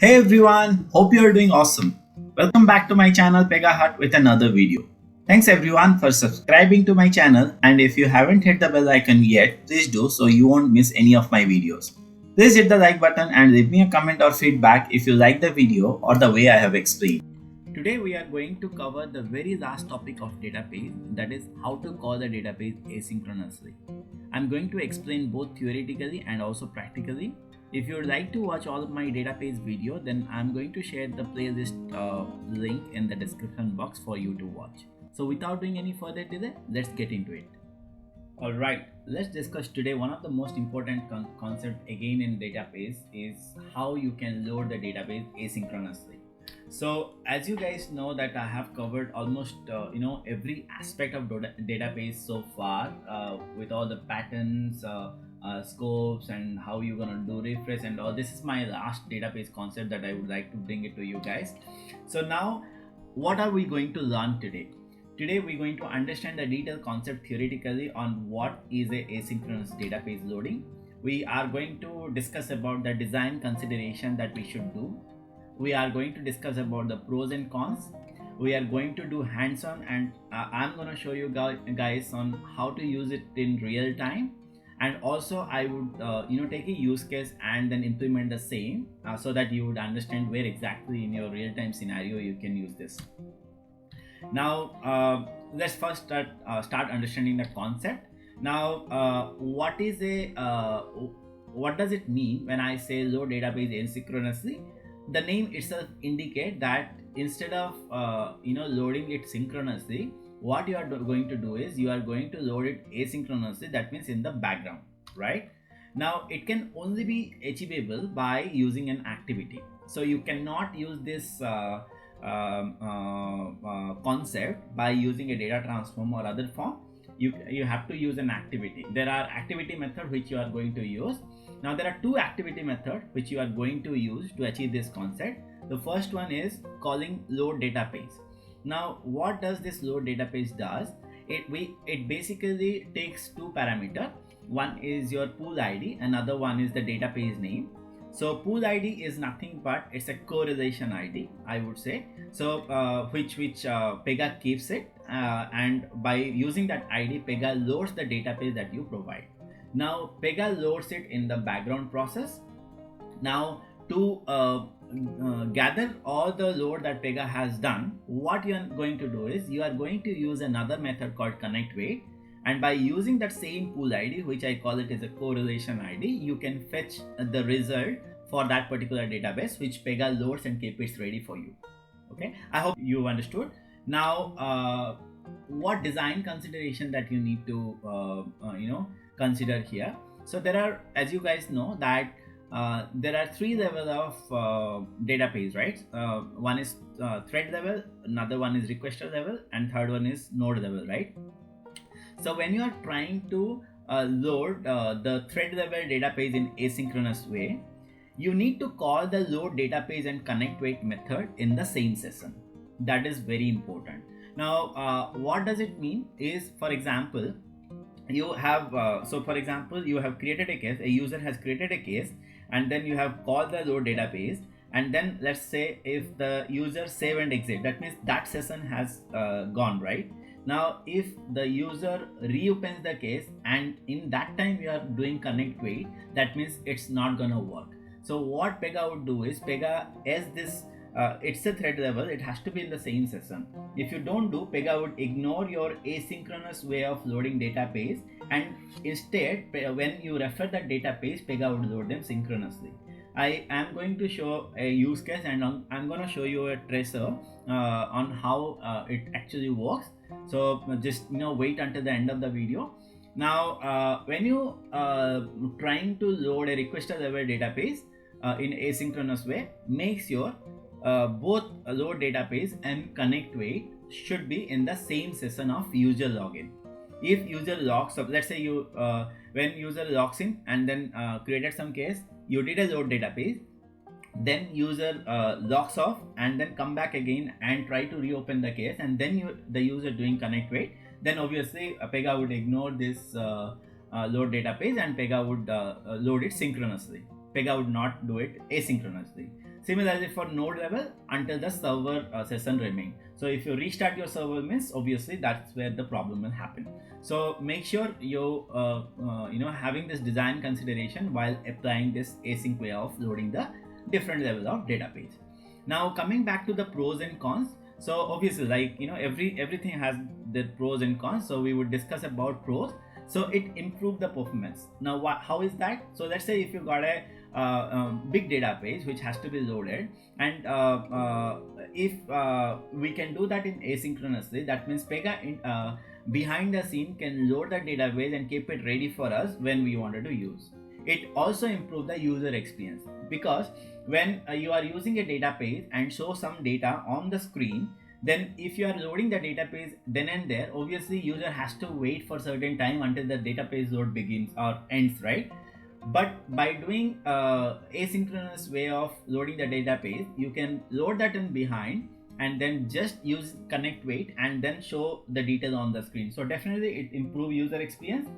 Hey everyone, hope you are doing awesome. Welcome back to my channel Pega Hut with another video. Thanks everyone for subscribing to my channel, and if you haven't hit the bell icon yet, please do so you won't miss any of my videos. Please hit the like button and leave me a comment or feedback if you like the video or the way I have explained. Today we are going to cover the very last topic of database, that is how to call the database asynchronously. I'm going to explain both theoretically and also practically. If you would like to watch all of my database video, then I'm going to share the playlist link in the description box for you to watch. So without doing any further delay, let's get into it. Alright, let's discuss today one of the most important concept again in database is how you can load the database asynchronously. So as you guys know that I have covered almost every aspect of database so far with all the patterns, scopes, and how you're gonna do refresh and all. This is my last database concept that I would like to bring it to you guys. So now what are we going to learn today? Today we're going to understand the detailed concept theoretically on what is a asynchronous database loading. We are going to discuss about the design consideration that we should do. We are going to discuss about the pros and cons. We are going to do hands-on, and I'm going to show you guys on how to use it in real time. And also I would take a use case and then implement the same so that you would understand where exactly in your real-time scenario you can use this. Now let's first start understanding the concept. Now what does it mean when I say load database asynchronously? The name itself indicate that instead of loading it synchronously, what you are going to do is you are going to load it asynchronously. That means in the background, right? Now it can only be achievable by using an activity. So you cannot use this concept by using a data transform or other form. You have to use an activity. There are activity method which you are going to use. Now there are two activity methods which you are going to use to achieve this concept. The first one is calling load database. Now what does this load database does? It basically takes two parameters. One is your pool ID, another one is the database name. So pool ID is nothing but it's a correlation ID, I would say. So which Pega keeps it, and by using that ID, Pega loads the database that you provide. Now Pega loads it in the background process. Now to gather all the load that Pega has done, what you are going to do is you are going to use another method called connect wait, and by using that same pool ID, which I call it as a correlation ID, you can fetch the result for that particular database which Pega loads and keep it ready for you. Okay, I hope you understood. Now what design consideration that you need to consider here. So there are, as you guys know, that there are three levels of database, right? One is thread level, another one is requester level, and third one is node level, right? So when you are trying to load the thread level database in asynchronous way, you need to call the load database and connect wait method in the same session. That is very important. Now what does it mean is, for example, you have for example, you have created a case, a user has created a case, and then you have called the load database, and then let's say if the user save and exit, that means that session has gone, right? Now if the user reopens the case and in that time you are doing connect wait, that means it's not gonna work. So what Pega would do is, Pega, as this it's a thread level, it has to be in the same session. If you don't do, Pega would ignore your asynchronous way of loading database, and instead when you refer that database, Pega would load them synchronously. I am going to show a use case, and I'm going to show you a tracer on how it actually works. So just wait until the end of the video. Now when you trying to load a requester level database in asynchronous way, make sure both load database and connect wait should be in the same session of user login. If user logs up, let's say you when user logs in and then created some case, you did a load database, then user logs off and then come back again and try to reopen the case, and then the user doing connect wait, then obviously Pega would ignore this load database and Pega would load it synchronously. Pega would not do it asynchronously. Similarly for node level, until the server session remain. So if you restart your server means obviously that's where the problem will happen. So make sure you having this design consideration while applying this async way of loading the different level of database. Now coming back to the pros and cons. So obviously, like everything has the pros and cons. So we would discuss about pros. So it improved the performance. Now how is that? So let's say if you got a big database which has to be loaded, and if we can do that in asynchronously, that means Pega behind the scene can load the database and keep it ready for us when we wanted to use. It also improves the user experience, because when you are using a database and show some data on the screen, then if you are loading the database then and there, obviously user has to wait for certain time until the database load begins or ends, right? But by doing asynchronous way of loading the database, you can load that in behind and then just use connect wait and then show the detail on the screen. So definitely it improve user experience.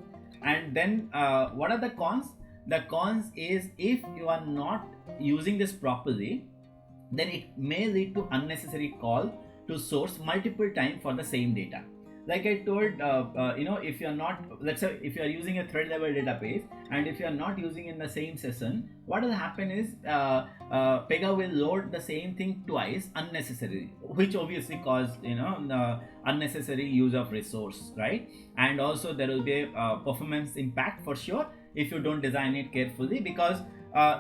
And then what are the cons? The cons is if you are not using this properly, then it may lead to unnecessary call to source multiple times for the same data. Like I told, if you're not, let's say if you're using a thread level database and if you're not using in the same session, what will happen is Pega will load the same thing twice unnecessarily, which obviously cause the unnecessary use of resource, right? And also there will be a performance impact for sure if you don't design it carefully, because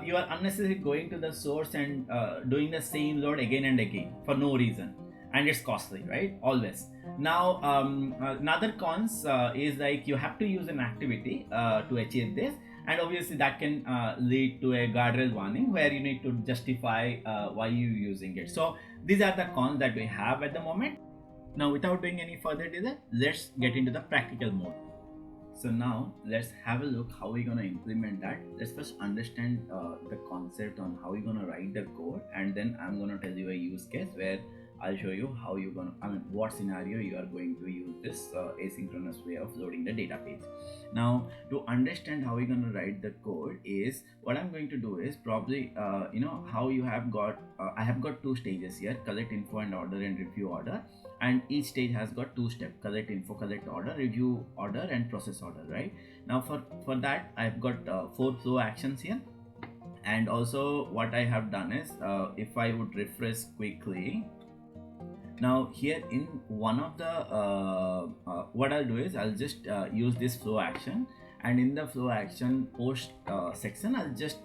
you are unnecessarily going to the source and doing the same load again and again for no reason, and it's costly, right? Always. Now another cons is like you have to use an activity to achieve this, and obviously that can lead to a guardrail warning where you need to justify why you're using it. So these are the cons that we have at the moment. Now without doing any further delay, let's get into the practical mode. So now let's have a look how we're going to implement that. Let's first understand the concept on how we're going to write the code, and then I'm going to tell you a use case where I'll show you how you're going to, what scenario you are going to use this asynchronous way of loading the database. Now to understand how we're going to write the code is, what I'm going to do is probably, how you have got, I have got two stages here: collect info and order, and review order. And each stage has got two steps: collect info, collect order, review order, and process order, right? Now for that I've got 4 flow actions here. And also what I have done is, if I would refresh quickly, now here in one of the what I'll do is I'll just use this flow action, and in the flow action post section I'll just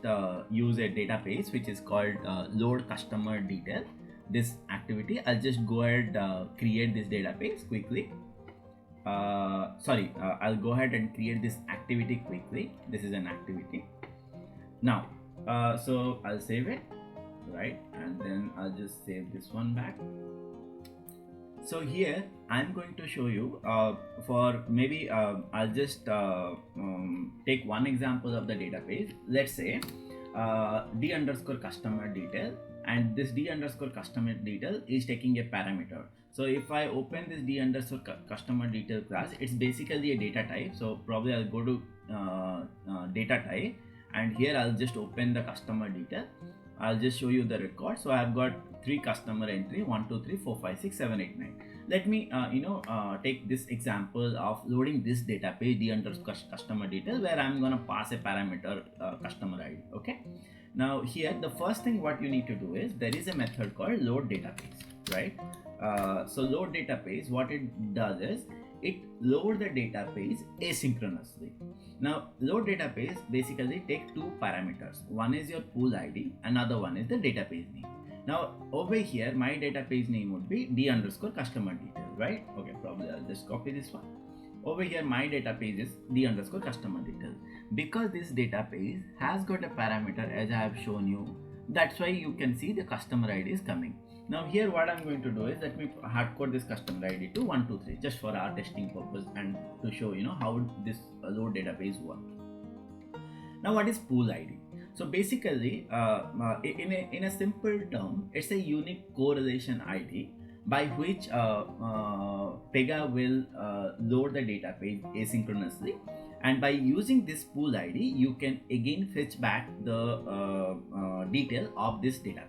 use a database which is called load customer detail. This activity, I'll just go ahead create this database quickly. I'll go ahead and create this activity quickly. This is an activity. Now so I'll save it, right? And then I'll just save this one back. So here I'm going to show you for maybe I'll just take one example of the database. Let's say d underscore customer detail, and this d underscore customer detail is taking a parameter. So if I open this d underscore customer detail class, it's basically a data type. So probably I'll go to data type, and here I'll just open the customer detail. I'll just show you the record. So I've got 3 customer entry: 1 2 3 4 5 6 7 8 9. Let me take this example of loading this database d underscore customer detail, where I'm gonna pass a parameter customer ID. Okay. Now here the first thing what you need to do is, there is a method called load database, right? So load database, what it does is it loads the database asynchronously. Now load database basically take 2 parameters. One is your pool ID, another one is the database name. Now over here my database name would be d underscore customer detail, right? Okay, probably I'll just copy this one. Over here my database is d underscore customer detail. Because this database has got a parameter as I have shown you, that's why you can see the customer ID is coming. Now here what I'm going to do is, let me hardcode this customer ID to 123 just for our testing purpose and to show how this load database works. Now what is pool ID? So basically in a simple term, it's a unique correlation ID by which Pega will load the database asynchronously, and by using this pool ID you can again fetch back the detail of this database.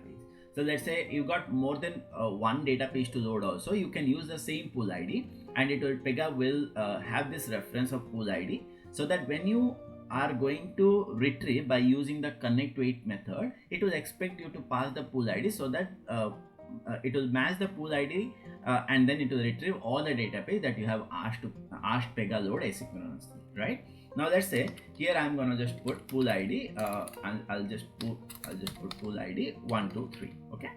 So let's say you got more than one database to load also, you can use the same pool ID, and Pega will have this reference of pool ID, so that when you are going to retrieve by using the connect wait method, it will expect you to pass the pool ID, so that it will match the pool ID and then it will retrieve all the database that you have asked Pega load asynchronously, right? Now let's say here I'm gonna just put pool ID and I'll just put pool ID 123. Okay.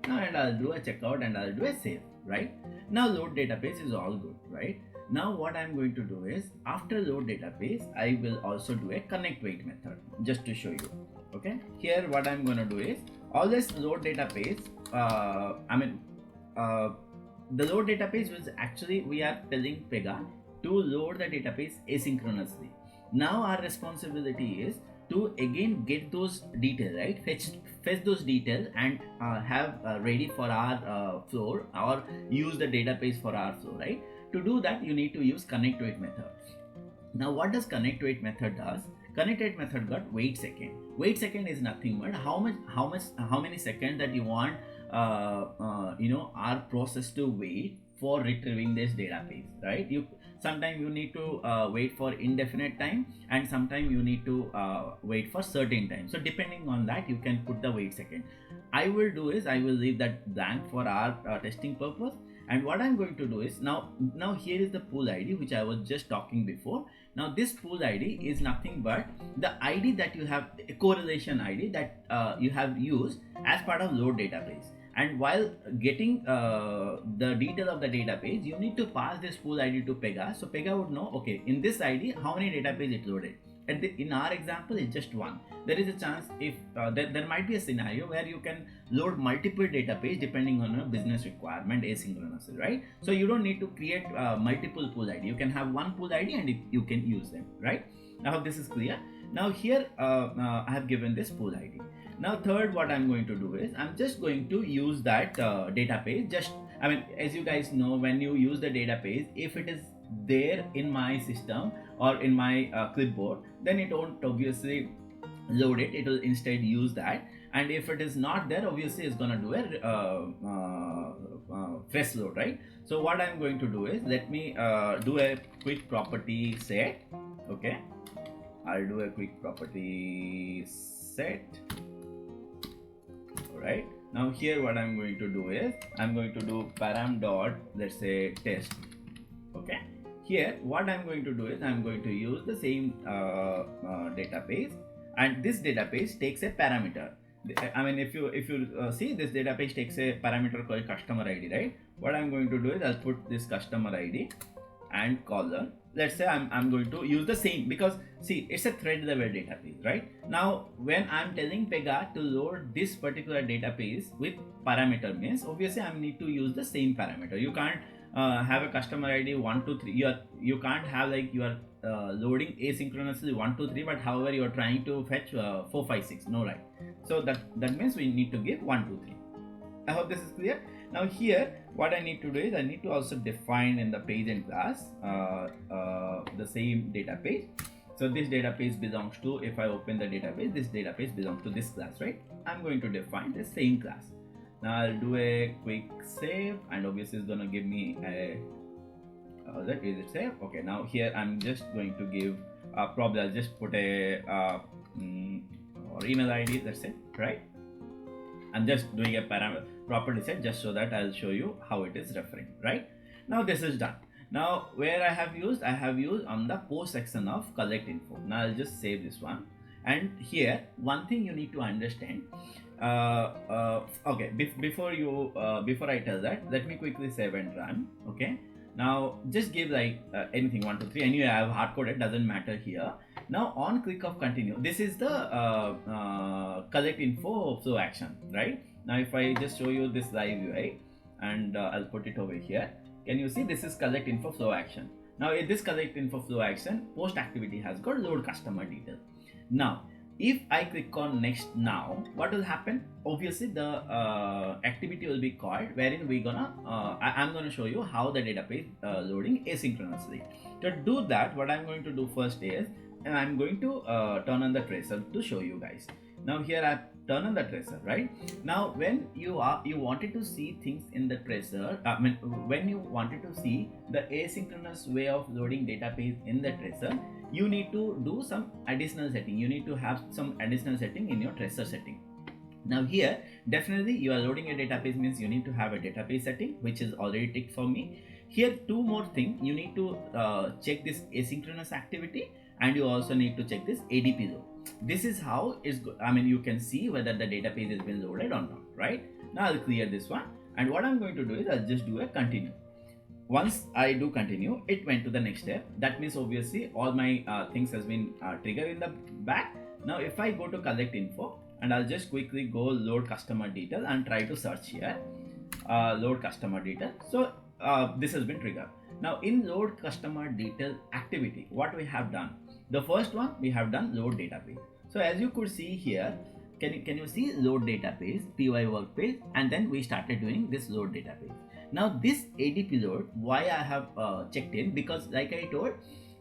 Now and I'll do a checkout and I'll do a save, right? Now load database is all good, right? Now what I'm going to do is, after load database, I will also do a connect wait method just to show you. Okay. Here what I'm going to do is, always load database. The load database was actually, we are telling Pega to load the database asynchronously. Now our responsibility is to again get those details, right? Fetch those details and have ready for our flow, or use the database for our flow, right? To do that, you need to use connect wait method. Now what does connect wait method does? Connect wait method got wait second. Wait second is nothing but how many seconds that you want our process to wait for retrieving this database, right? Sometimes you need to wait for indefinite time, and sometimes you need to wait for certain time. So depending on that, you can put the wait second. I will leave that blank for our testing purpose. And what I'm going to do is, now here is the pool ID which I was just talking before. Now this pool ID is nothing but the ID that you have, a correlation ID that you have used as part of load database. And while getting the detail of the database, you need to pass this pool ID to Pega, so Pega would know, okay, in this ID how many database it loaded. In our example, it's just one. There is a chance if there might be a scenario where you can load multiple database depending on a business requirement asynchronously, right? So you don't need to create multiple pool ID. You can have one pool ID and you can use them, right? I hope this is clear. Now here I have given this pool ID. Now third, what I'm going to do is, I'm just going to use that database. As you guys know, when you use the database, if it is there in my system or in my clipboard, then it won't obviously load it. It will instead use that. And if it is not there, obviously it's gonna do a fresh load, right? So what I'm going to do is, let me do a quick property set. Okay, I'll do a quick property set. Alright, now here what I'm going to do is, I'm going to do param dot, let's say, test. Okay, here what I'm going to do is, I'm going to use the same database, and this database takes a parameter. If you see, this database takes a parameter called customer ID, right? What I'm going to do is, I'll put this customer ID and colon. Let's say I'm going to use the same, because see, it's a thread level database, right? Now when I'm telling Pega to load this particular database with parameter, means obviously I need to use the same parameter. You can't have a customer ID 1 2 3. You can't have like you are loading asynchronously 1 2 3, but however you are trying to fetch 4 5 6. No, right? So that means we need to give 1 2 3. I hope this is clear. Now here what I need to do is, I need to also define in the page and class the same database. So this database belongs to, if I open the database, this database belongs to this class, right? I'm going to define the same class. Now I'll do a quick save, and obviously it's gonna give me a is it save? Okay, now here I'm just going to give probably I'll just put a or email ID, that's it, right? I'm just doing a property set just so that I'll show you how it is referring, right? Now this is done. Now where I have used on the post section of collect info. Now I'll just save this one. And here one thing you need to understand. Okay, before I tell that, let me quickly save and run. Okay, now just give like anything 1 2 3. Anyway, I have hard coded, doesn't matter here. Now on click of continue, this is the collect info flow action, right? Now if I just show you this live UI, and I'll put it over here, can you see this is collect info flow action? Now in this collect info flow action, post activity has got load customer detail. Now If I click on next now, what will happen? Obviously, the activity will be called wherein I'm gonna show you how the database loading asynchronously. To do that, what I'm going to do first is, and I'm going to turn on the tracer to show you guys. Now here I've turned on the tracer, right? Now when you wanted to see things in the tracer, when you wanted to see the asynchronous way of loading database in the tracer, you need to do some additional setting. You need to have some additional setting in your tracer setting. Now here, definitely you are loading a database means you need to have a database setting, which is already ticked for me. Here, two more things. You need to check this asynchronous activity, and you also need to check this ADP load. This is how you can see whether the database has been loaded or not, right? Now I'll clear this one. And what I'm going to do is I'll just do a continue. Once I do continue, it went to the next step. That means obviously all my things has been triggered in the back. Now if I go to collect info, and I'll just quickly go load customer detail and try to search here, load customer detail. So this has been triggered. Now in load customer detail activity, what we have done, the first one we have done load database. So as you could see here, can you see load database, py workpage, and then we started doing this load database. Now this ADP load, why I have checked in, because like I told,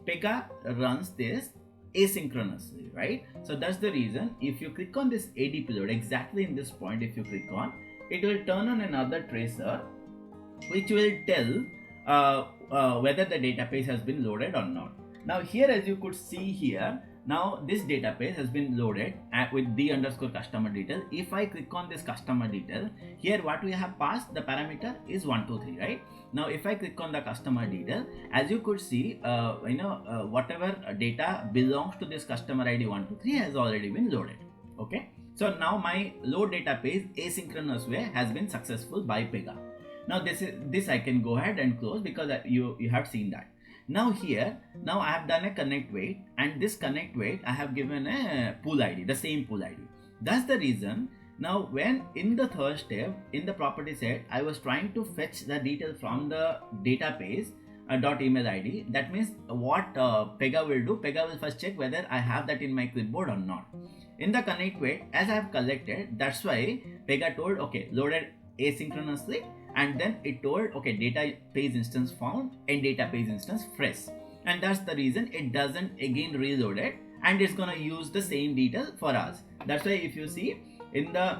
Pega runs this asynchronously, right? So that's the reason. If you click on this ADP load, exactly in this point, if you click on, it will turn on another tracer, which will tell whether the database has been loaded or not. Now here, as you could see here, now this database has been loaded with d underscore customer detail. If I click on this customer detail, here what we have passed, the parameter is 123, right? Now if I click on the customer detail, as you could see, whatever data belongs to this customer ID 123 has already been loaded. Okay, so now my load database asynchronous way has been successful by Pega. Now this I can go ahead and close, because you have seen that. Now here, now I have done a connect wait, and this connect wait I have given a pool ID, the same pool ID. That's the reason. Now when in the third step, in the property set, I was trying to fetch the detail from the database .email ID. That means what Pega will do, Pega will first check whether I have that in my clipboard or not. In the connect wait, as I have collected, that's why Pega told, okay, loaded asynchronously, and then it told, okay, database instance found and database instance fresh, and that's the reason it doesn't again reload it, and it's gonna use the same detail for us. That's why if you see in the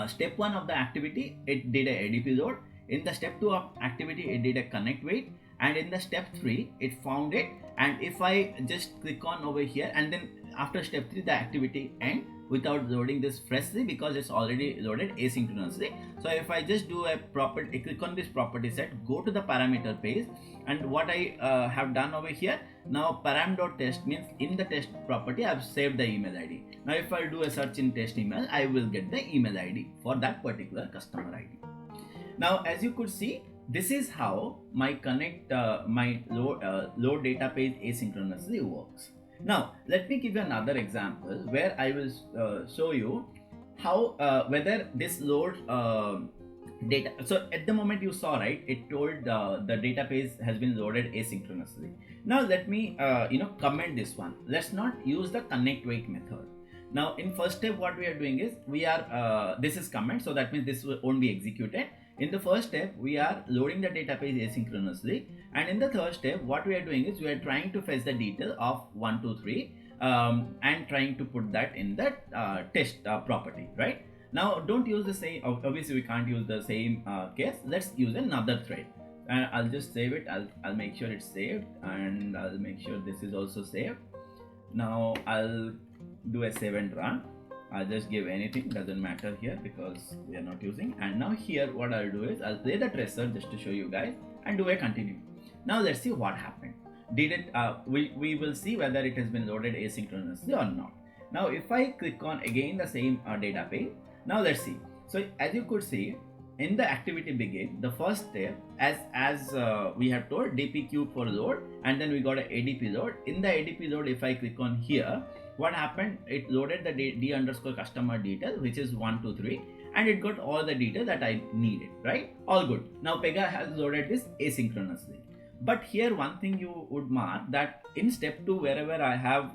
step 1 of the activity, it did a ADP load. In the step 2 of activity, it did a connect wait, and in the step 3 it found it. And if I just click on over here, and then after step 3 the activity end without loading this freshly, because it's already loaded asynchronously. So if I just do a property, click on this property set, go to the parameter page, and what I have done over here, now param.test means in the test property I've saved the email ID. Now if I do a search in test email, I will get the email ID for that particular customer ID. Now as you could see, this is how my connect my load database asynchronously works. Now let me give you another example where I will show you how whether this load data. So at the moment you saw, right, it told the database has been loaded asynchronously. Now let me comment this one. Let's not use the connect wait method. Now in first step what we are doing is we are this is comment, so that means this won't be executed. In the first step we are loading the database asynchronously, and in the third step what we are doing is we are trying to fetch the detail of 1 2 3 and trying to put that in the test property, right? Now don't use the same, obviously we can't use the same case. Let's use another thread, and I'll just save it. I'll make sure it's saved, and I'll make sure this is also saved. Now I'll do a save and run. I'll just give anything, doesn't matter here because we are not using. And now here what I'll do is I'll play the tracer just to show you guys and do a continue. Now let's see what happened. Did it we will see whether it has been loaded asynchronously or not. Now if I click on again the same database, now let's see. So as you could see, in the activity begin, the first step, as we have told, dpq for load, and then we got an ADP load. In the ADP load, if I click on here, what happened, it loaded the d underscore customer detail, which is 1 2 3, and it got all the detail that I needed, right? All good. Now Pega has loaded this asynchronously. But here one thing you would mark, that in step 2, wherever I have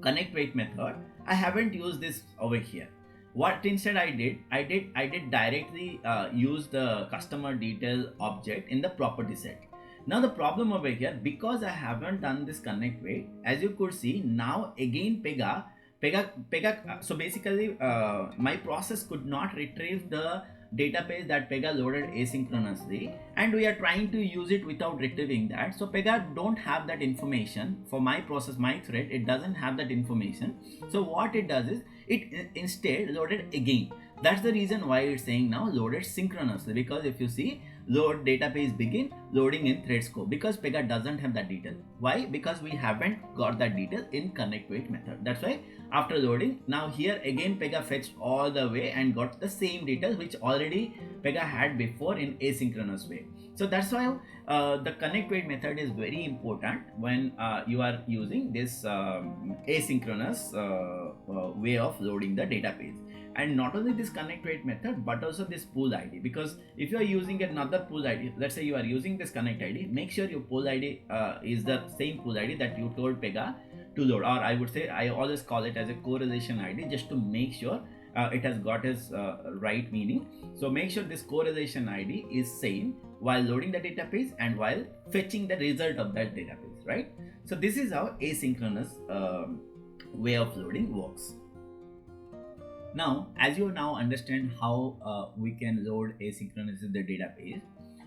connect wait method, I haven't used this over here. What instead I did directly use the customer detail object in the property set. Now the problem over here, because I haven't done this connect wait, as you could see now again Pega. So basically, my process could not retrieve the database that Pega loaded asynchronously, and we are trying to use it without retrieving that. So Pega don't have that information for my process, my thread. It doesn't have that information. So what it does is it instead loaded again. That's the reason why it's saying now loaded synchronously, because if you see load database begin loading in thread scope, because Pega doesn't have that detail. Why? Because we haven't got that detail in connect wait method. That's why after loading, now here again Pega fetched all the way and got the same detail which already Pega had before in asynchronous way. So that's why the connect wait method is very important when you are using this asynchronous way of loading the database. And not only this connect wait method, but also this pool ID, because if you are using another pool ID, let's say you are using this connect ID, make sure your pool ID is the same pool ID that you told Pega to load, or I would say I always call it as a correlation ID, just to make sure it has got its right meaning. So make sure this correlation ID is same while loading the database and while fetching the result of that database, right? So this is how asynchronous way of loading works. Now, as you now understand how we can load asynchronously the database,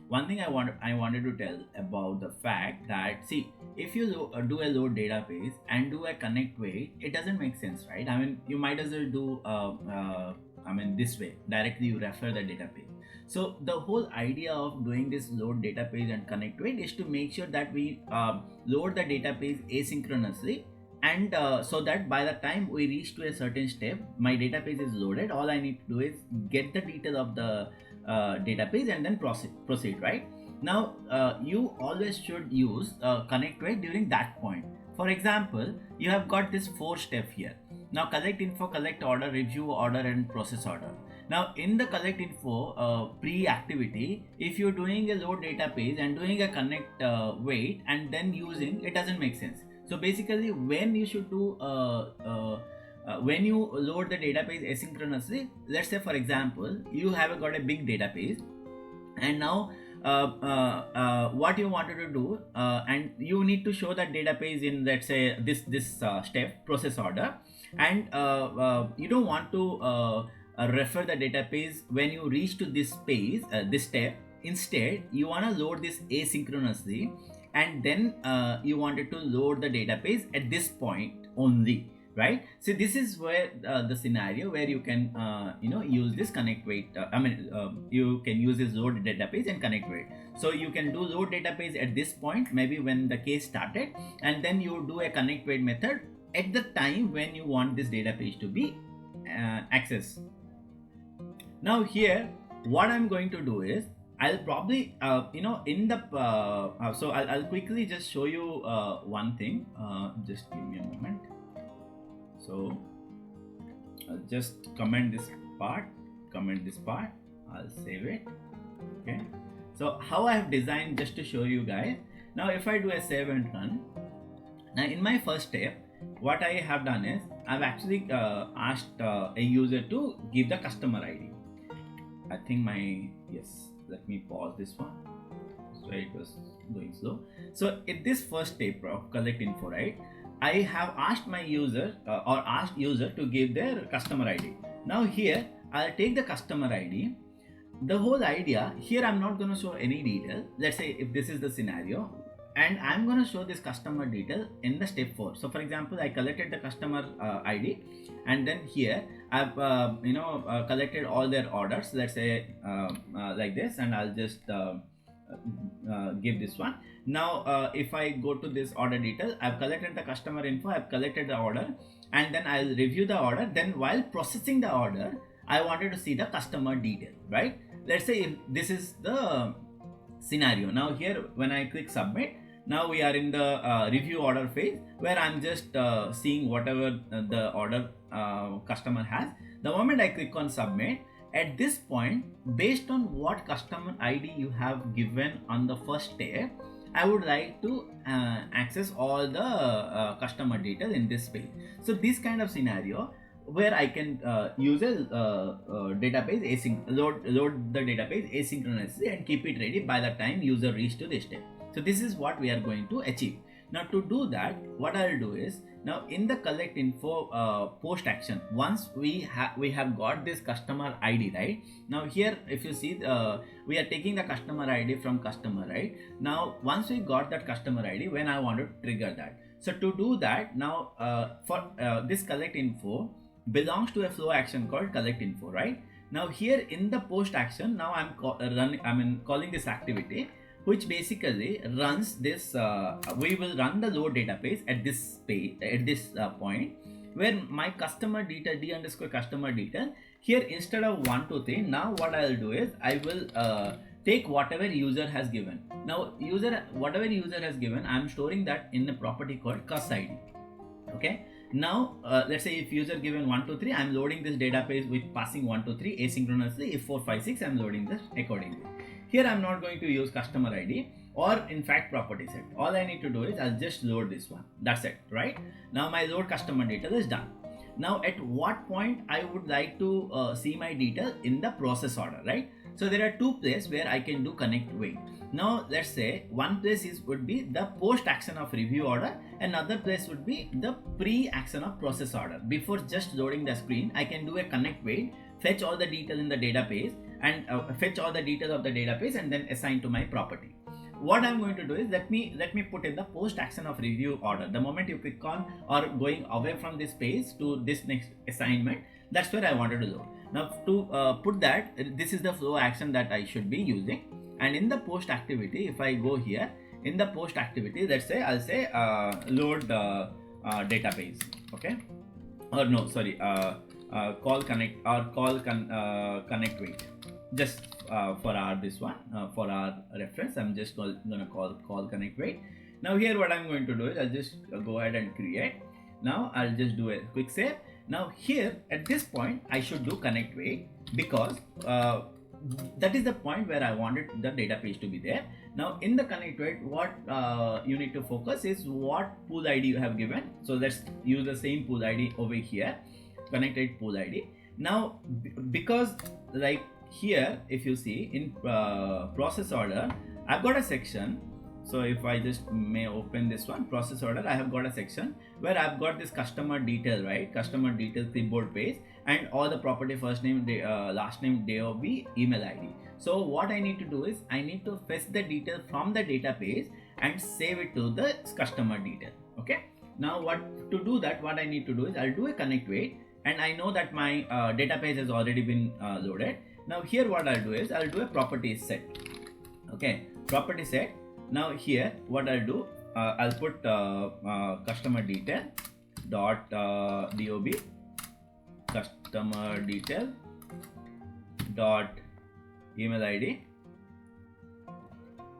one thing I wanted to tell about the fact that, see, if you do a load database and do a connect wait, it doesn't make sense, right? I mean, you might as well do this way, directly you refer the database. So the whole idea of doing this load database and connect wait is to make sure that we load the database asynchronously, and so that by the time we reach to a certain step, my database is loaded. All I need to do is get the detail of the database and then proceed, right? Now you always should use connect wait during that point. For example, you have got this 4 step here. Now collect info, collect order, review order, and process order. Now in the collect info pre-activity, if you're doing a load database and doing a connect wait and then using, it doesn't make sense. So basically, when you should do when you load the database asynchronously, let's say for example you have got a big database, and now what you wanted to do, and you need to show that database in, let's say, this step process order, and you don't want to refer the database when you reach to this page, this step. Instead, you want to load this asynchronously, and then you wanted to load the database at this point only, right? So this is where the scenario where you can use this connect wait. You can use this load database and connect wait. So you can do load database at this point, maybe when the case started, and then you do a connect wait method at the time when you want this database to be accessed. Now here, what I'm going to do is, I'll probably in the so I'll quickly just show you one thing. Just give me a moment. So I'll just comment this part, I'll save it. Okay, so how I have designed, just to show you guys. Now if I do a save and run, now in my first step, what I have done is I've actually asked a user to give the customer ID. I think yes, let me pause this one. So it was going slow. So in this first step of collect info, right, I have asked my user or asked user to give their customer ID. Now here I'll take the customer ID. The whole idea here, I'm not going to show any detail. Let's say if this is the scenario, and I'm going to show this customer detail in the step 4. So for example, I collected the customer ID, and then here I've collected all their orders, let's say like this, and I'll just give this one. Now if I go to this order detail, I've collected the customer info, I've collected the order, and then I'll review the order. Then while processing the order, I wanted to see the customer detail, right? Let's say if this is the scenario. Now here, when I click submit, now we are in the review order phase, where I'm just seeing whatever the order customer has. The moment I click on submit, at this point, based on what customer ID you have given on the first step, I would like to access all the customer details in this page. So this kind of scenario where I can use a database load the database asynchronously and keep it ready by the time user reach to this step. So this is what we are going to achieve. Now to do that, what I'll do is, now in the collect info post action, once we have got this customer ID, right? Now here if you see we are taking the customer ID from customer, right? Now once we got that customer ID, when I want to trigger that, so to do that, now for this collect info belongs to a flow action called collect info, right? Now here in the post action, now I'm calling this activity, which basically runs this we will run the load database at this page, at this point, where my customer detail d underscore customer detail, here instead of 1 2 3, now what I'll do is I will take whatever user has given. Now whatever user has given, I'm storing that in a property called cus id. Okay, now let's say if user given 1 2 3, I'm loading this database with passing 1 2 3 asynchronously. If 4 5 6, I'm loading this accordingly. Here I'm not going to use customer ID or in fact property set. All I need to do is I'll just load this one. That's it, right? Now my load customer detail is done. Now at what point I would like to see my detail in the process order, right? So there are two places where I can do connect wait. Now let's say one place would be the post action of review order, another place would be the pre action of process order. Before just loading the screen, I can do a connect wait, fetch all the detail in the database and fetch all the details of the database and then assign to my property. What I'm going to do is let me put in the post action of review order. The moment you click on or going away from this page to this next assignment, that's where I wanted to load. Now to put that, this is the flow action that I should be using. And in the post activity, if I go here in the post activity, let's say I'll say load database, okay, or no, sorry, call connect or call connect wait. Just for our this one for our reference, I'm just gonna call connect wait. Now here what I'm going to do is I'll just go ahead and create. Now I'll just do a quick save. Now here at this point I should do connect wait, because that is the point where I wanted the database to be there. Now in the connect wait, what you need to focus is what pool ID you have given. So let's use the same pool ID over here, connected pool ID. Now because like here if you see in process order, I've got a section. So if I just may open this one, process order, I have got a section where I've got this customer detail, right? Customer detail clipboard page and all the property, first name, last name, day of the email ID. So what I need to do is I need to fetch the detail from the database and save it to the customer detail. Okay. Now to do that, what I need to do is I'll do a connect wait, and I know that my database has already been loaded. Now here what I'll do is I'll do a property set. Okay, property set. Now here what I'll do, I'll put customer detail dot dob customer detail dot email ID.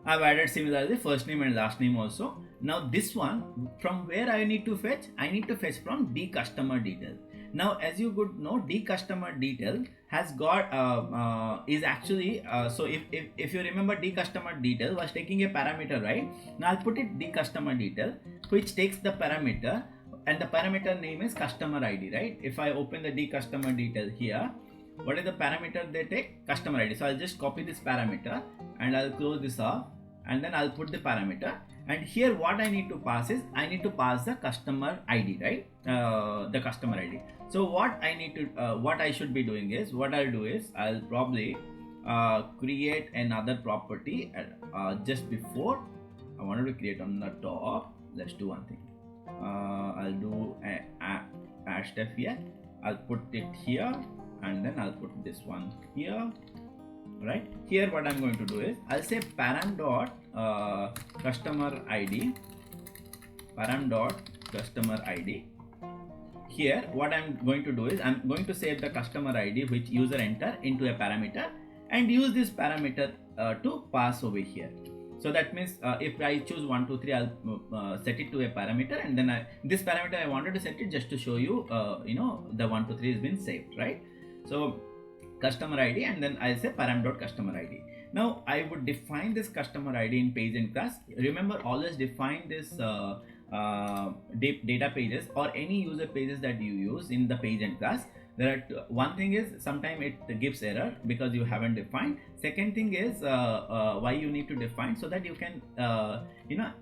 I've added similarly first name and last name also. Now this one, from where I need to fetch? I need to fetch from d customer detail. Now as you could know, d customer detail has got is actually so if you remember, d customer detail was taking a parameter, right? Now I'll put it d customer detail, which takes the parameter, and the parameter name is customer ID, right? If I open the d customer detail here, what is the parameter they take? Customer ID. So I'll just copy this parameter and I'll close this off, and then I'll put the parameter. And here what I need to pass is I need to pass the customer ID, right? The customer ID. So what I need to what I should be doing is, what I'll do is I'll probably create another property just before. I wanted to create on the top. Let's do one thing. I'll do add step here. I'll put it here, and then I'll put this one here. Right here what I'm going to do is I'll say param dot customer ID, param dot customer ID. Here what I'm going to do is I'm going to save the customer ID which user enter into a parameter, and use this parameter to pass over here. So that means if I choose 1 2 3, I'll set it to a parameter, and then this parameter I wanted to set it just to show you the 1 2 3 has been saved, right? So customer ID, and then I'll say param dot customer ID. Now I would define this customer ID in page and class. Remember, always define this data pages or any user pages that you use in the page and class. There are one thing is sometimes it gives error because you haven't defined. Second thing is why you need to define, so that you can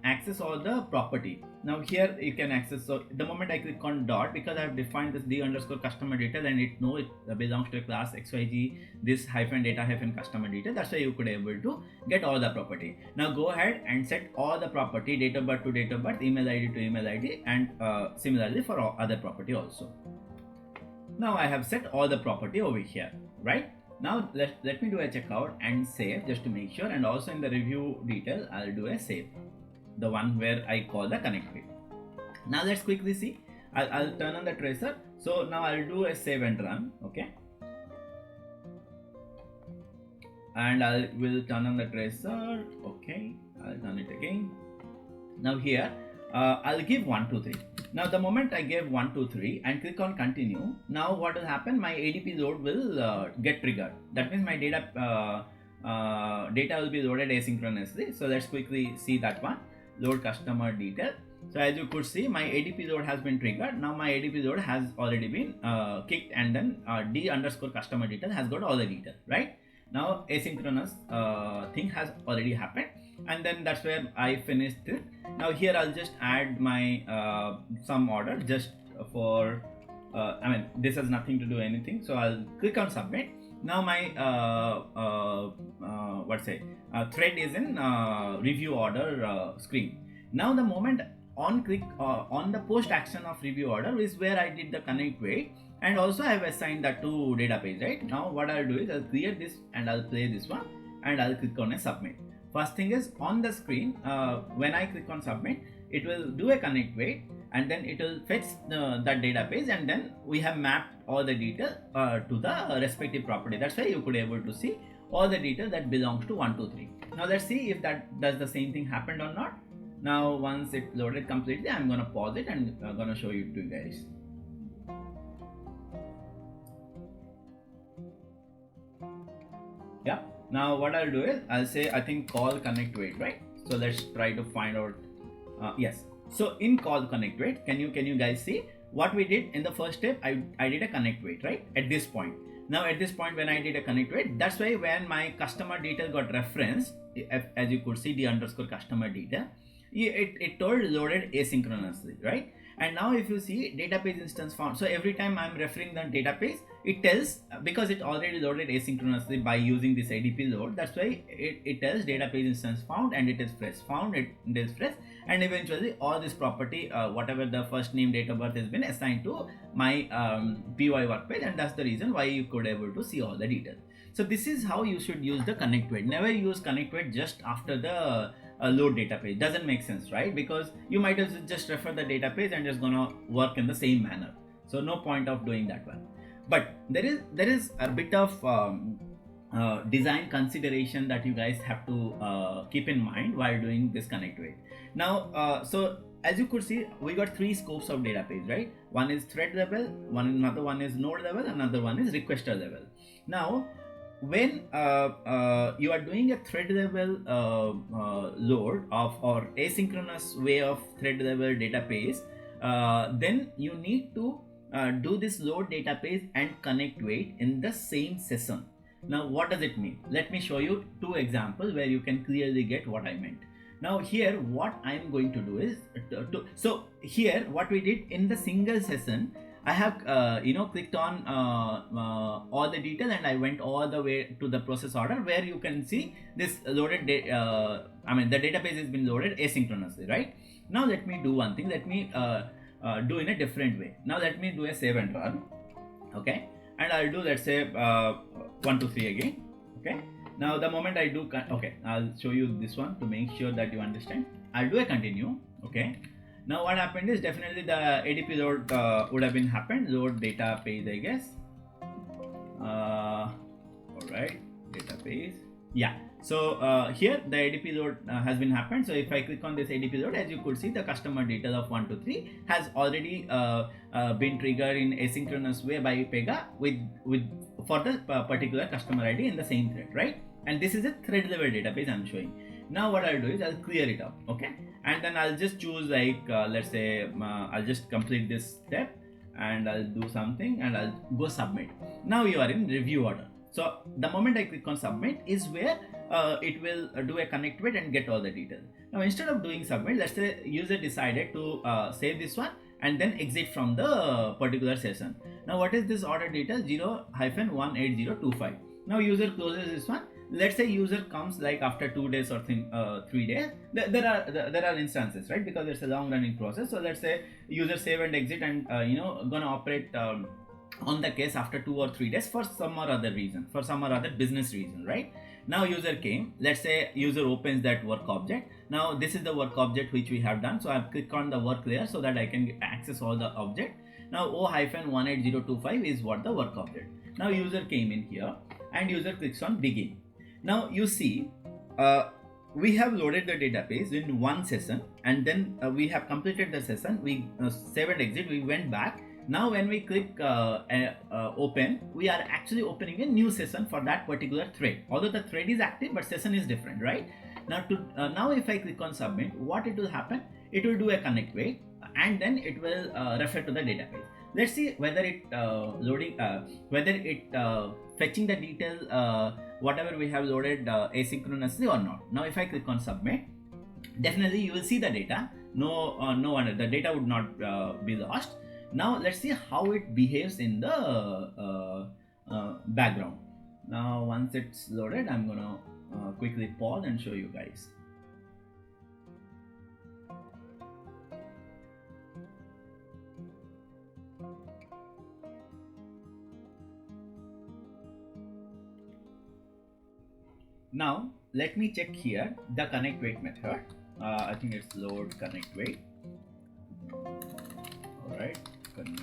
access all the property. Now here you can access, so the moment I click on dot, because I have defined this d underscore customer detail and it know it belongs to a class xyz, this hyphen data hyphen customer detail, that's why you could able to get all the property. Now go ahead and set all the property, date of birth to date of birth, email id to email id, and similarly for all other property also. Now I have set all the property over here, right? Now let me do a checkout and save just to make sure, and also in the review detail I'll do a save, the one where I call the connect page. Now let's quickly see. I'll turn on the tracer. So now I'll do a save and run, okay? And I will turn on the tracer, okay? I'll turn it again. Now here I'll give 1 2 3. Now the moment I gave 1 2 3 and click on continue, now what will happen, my ADP load will get triggered. That means my data will be loaded asynchronously. So let's quickly see that one. Load customer detail. So as you could see, my ADP load has been triggered. Now my ADP load has already been kicked, and then d underscore customer detail has got all the detail, right? Now asynchronous thing has already happened, and then that's where I finished it. Now here I'll just add my some order just for this has nothing to do anything, so I'll click on submit. Now my thread is in review order screen. Now the moment on click on the post action of review order is where I did the connect wait, and also I have assigned that to database, right? Now what I'll do is I'll clear this and I'll play this one, and I'll click on a submit. First thing is on the screen, when I click on submit, it will do a connect wait, and then it will fetch that database, and then we have mapped all the detail to the respective property. That's why you could able to see all the detail that belongs to 1 2 3. Now let's see if that does the same thing happened or not. Now once it loaded completely, I'm gonna pause it and I'm gonna show you to you guys. Yeah. Now what I'll do is I'll say, I think call connect wait, right? So let's try to find out. Yes. So in call connect wait, can you guys see what we did in the first step? I did a connect wait, right? At this point. Now at this point when I did a connect wait, that's why when my customer detail got referenced, as you could see, the underscore customer detail, it told loaded asynchronously, right? And now if you see database instance found, so every time I'm referring the database, it tells, because it already loaded asynchronously by using this ADP load, that's why it tells database instance found, and it is fresh, found, it is fresh, and eventually all this property, whatever the first name, date of birth has been assigned to my PY work page, and that's the reason why you could able to see all the details. So this is how you should use the connect wait. Never use connect wait just after the load database. Doesn't make sense, right? Because you might as well just refer the database and just gonna work in the same manner. So no point of doing that one. But there is a bit of design consideration that you guys have to keep in mind while doing this connect wait. Now so as you could see, we got 3 scopes of database, right? One is thread level, another one is node level, another one is requester level. Now when you are doing a thread level load of, or asynchronous way of thread level database, then you need to do this load database and connect wait in the same session. Now what does it mean? Let me show you 2 examples where you can clearly get what I meant. Now here what I am going to do is so here what we did in the single session, I have clicked on all the detail, and I went all the way to the process order where you can see this loaded the database has been loaded asynchronously, right? Now let me do one thing. Let me do in a different way. Now let me do a save and run, okay? And I'll do, let's say 1 2 3 again, okay? Now the moment I do okay, I'll show you this one to make sure that you understand. I'll do a continue, okay? Now what happened is definitely the ADP load would have been happened. Load database, I guess. Alright, database. Yeah. So here the ADP load has been happened. So if I click on this ADP load, as you could see, the customer detail of 123 has already been triggered in asynchronous way by Pega with for the particular customer ID in the same thread, right? And this is a thread level database I'm showing. Now what I'll do is I'll clear it up, okay? And then I'll just choose like let's say I'll just complete this step and I'll do something and I'll go submit. Now you are in review order. So the moment I click on submit is where it will do a connect wait and get all the details. Now instead of doing submit, let's say user decided to save this one and then exit from the particular session. Now what is this order detail? 0-18025. Now user closes this one. Let's say user comes like after 2 days or 3 days. There are instances, right? Because it's a long running process. So let's say user save and exit and gonna operate on the case after 2 or 3 days for some or other reason, for some or other business reason, right? Now user came, let's say user opens that work object. Now this is the work object which we have done. So I've clicked on the work layer so that I can access all the object. Now O-18025 is what the work object. Now user came in here and user clicks on begin. Now you see we have loaded the database in one session and then we have completed the session. We save and exit, we went back. Now when we click open, we are actually opening a new session for that particular thread. Although the thread is active, but session is different, right? Now now if I click on submit, what it will happen? It will do a connect wait and then it will refer to the database. Let's see whether it fetching the detail whatever we have loaded asynchronously or not. Now if I click on submit, definitely you will see the data. No wonder the data would not be lost. Now let's see how it behaves in the background. Now once it's loaded, I'm gonna quickly pause and show you guys. Now let me check here the connect wait method. I think it's load connect wait. All right, connect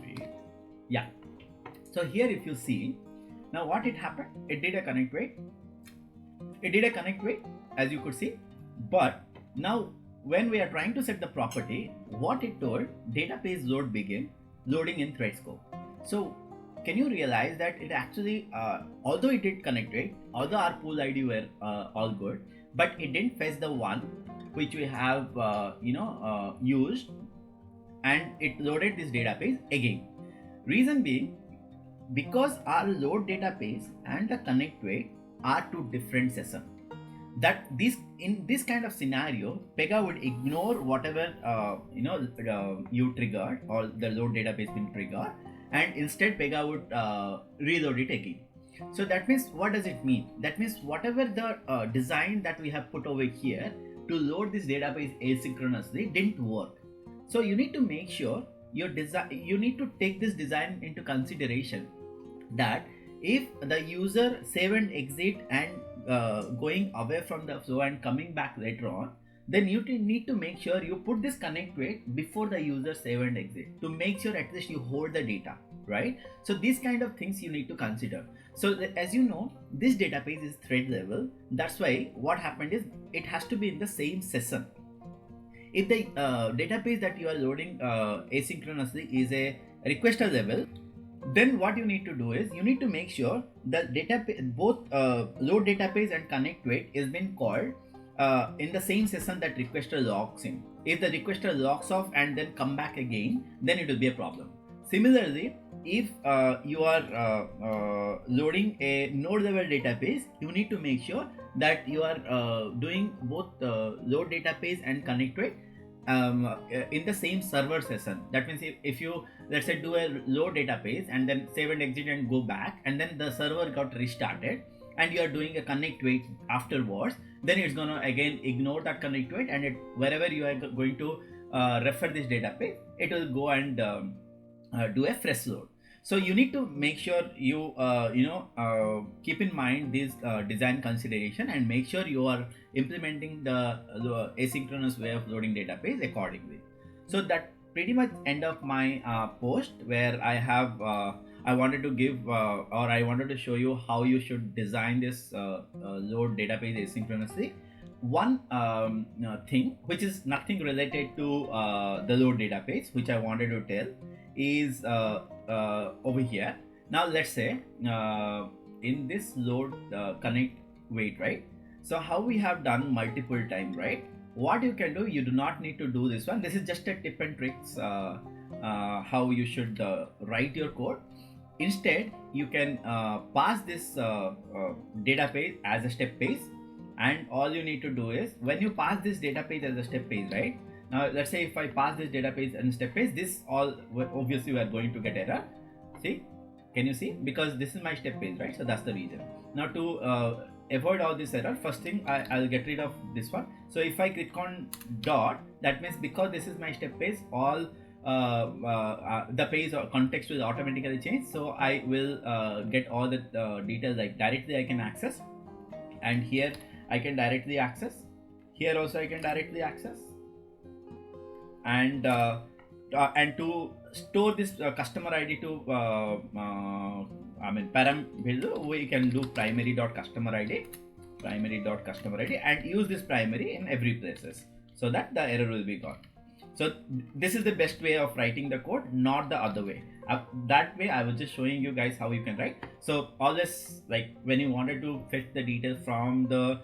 wait. Yeah. So here if you see, now what it happened, it did a connect wait. It did a connect wait as you could see, but now when we are trying to set the property, what it told, database load begin, loading in thread scope. So can you realize that it actually, although it did connect wait, although our pool ID were all good, but it didn't fetch the one which we have used, and it loaded this database again. Reason being, because our load database and the connect wait are two different sessions. That in this kind of scenario, Pega would ignore whatever you triggered or the load database been triggered, and instead Pega would reload it again. So that means, what does it mean? That means whatever the design that we have put over here to load this database asynchronously didn't work. So you need to make sure your design, you need to take this design into consideration, that if the user save and exit and going away from the flow and coming back later on, then you need to make sure you put this connect wait before the user save and exit to make sure at least you hold the data, right? So these kind of things you need to consider. So as you know, this database is thread level. That's why what happened is it has to be in the same session. If the database that you are loading asynchronously is a requester level, then what you need to do is you need to make sure that both load database and connect wait is been called in the same session that requester logs in. If the requester logs off and then come back again, then it will be a problem. Similarly, if you are loading a node level database, you need to make sure that you are doing both load database and connect wait in the same server session. That means if you, let's say, do a load database and then save and exit and go back, and then the server got restarted and you are doing a connect wait afterwards, then it's gonna again ignore that connect wait, and wherever you are going to refer this database, it will go and do a fresh load. So you need to make sure you keep in mind this design consideration and make sure you are implementing the asynchronous way of loading database accordingly. So that pretty much end of my post, where I have I wanted to give or I wanted to show you how you should design this load database asynchronously. One thing which is nothing related to the load database, which I wanted to tell, is over here. Now let's say in this load connect wait, right? So how we have done multiple time, right? What you can do, you do not need to do this one. This is just a tip and tricks how you should write your code. Instead, you can pass this database as a step page, and all you need to do is, when you pass this database as a step page, right? Now let's say if I pass this database and step page, this all obviously we are going to get error. See, can you see? Because this is my step page, right? So that's the reason. Now to avoid all this error, first thing I'll get rid of this one. So if I click on dot, that means because this is my step page, all the page or context will automatically change. So I will get all the details, like directly I can access, and here I can directly access, here also I can directly access, and to store this customer ID to param value, we can do primary.customer ID and use this primary in every places, so that the error will be gone. So this is the best way of writing the code, not the other way. That way I was just showing you guys how you can write. So always, like when you wanted to fetch the details from the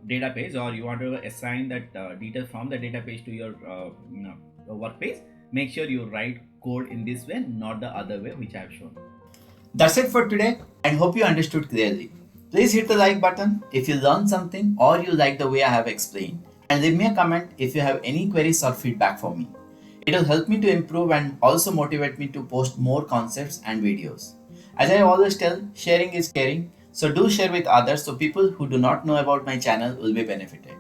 database, or you want to assign that detail from the database to your work page, make sure you write code in this way, not the other way which I have shown. That's it for today, and hope you understood clearly. Please hit the like button if you learned something or you like the way I have explained, and leave me a comment if you have any queries or feedback for me. It will help me to improve and also motivate me to post more concepts and videos. As I always tell, sharing is caring, so do share with others so people who do not know about my channel will be benefited.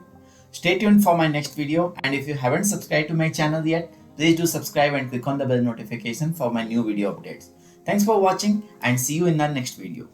Stay tuned for my next video, and if you haven't subscribed to my channel yet, please do subscribe and click on the bell notification for my new video updates. Thanks for watching, and see you in the next video.